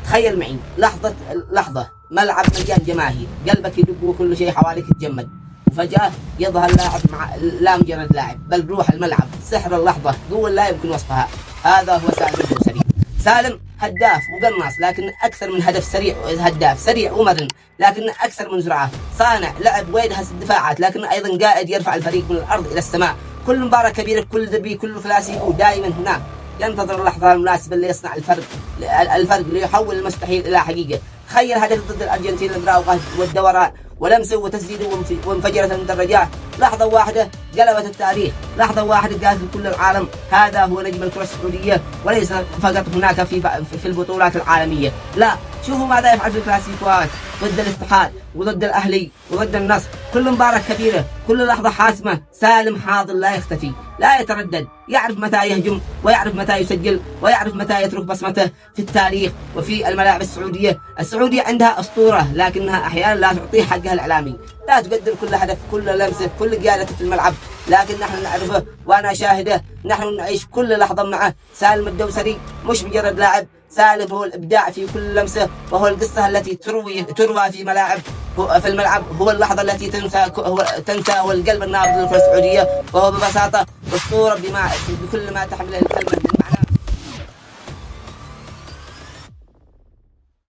تخيل معي لحظة ملعب مليان جماهير، قلبك يدق وكل شيء حواليك يتجمد، وفجأة يظهر لاعب لا مجرد لاعب بل روح الملعب، سحر اللحظة، قوة لا يمكن وصفها. هذا هو سالم الدوسري. سالم هداف وقناص، لكن أكثر من هدف سريع. هداف سريع ومرن، لكن أكثر من سرعة. صانع لعب ويدهس الدفاعات، لكن أيضا قائد يرفع الفريق من الأرض إلى السماء. كل مباراة كبيرة، كل دبي، كل كلاسيكو دائما هناك ينتظر اللحظة المناسبة اللي يصنع الفرق ليحول المستحيل إلى حقيقة. تخيل هدف ضد الأرجنتين، المراوغة والدوران ولمسه وتسديده وانفجرت المدرجات. لحظة واحدة قلبت التاريخ، لحظة واحدة قالت لكل العالم هذا هو نجم الكرة السعودية، وليس فقط هناك في البطولات العالمية. لا، شوفوا ماذا يفعل في الكلاسيكوات ضد الاتحاد وضد الأهلي وضد النصر. كل مباراة كبيرة، كل لحظة حاسمة. سالم حاضر لا يختفي، لا يتردد، يعرف متى يهجم ويعرف متى يسجل ويعرف متى يترك بصمته في التاريخ وفي الملاعب السعودية. السعودية عندها أسطورة، لكنها أحيانا لا تعطيه حقها الإعلامي، لا تقدر كل هدف، كل لمسة، كل قيادته في الملعب، لكن نحن نعرفه وأنا شاهده، نحن نعيش كل لحظة معه. سالم الدوسري مش مجرد لاعب، سالم هو الإبداع في كل لمسة، وهو القصة التي تروى في الملعب، هو اللحظة التي تنسى، هو القلب النابض للكرة السعودية، وهو ببساطة أسطورة بكل ما تحمله الكلمة.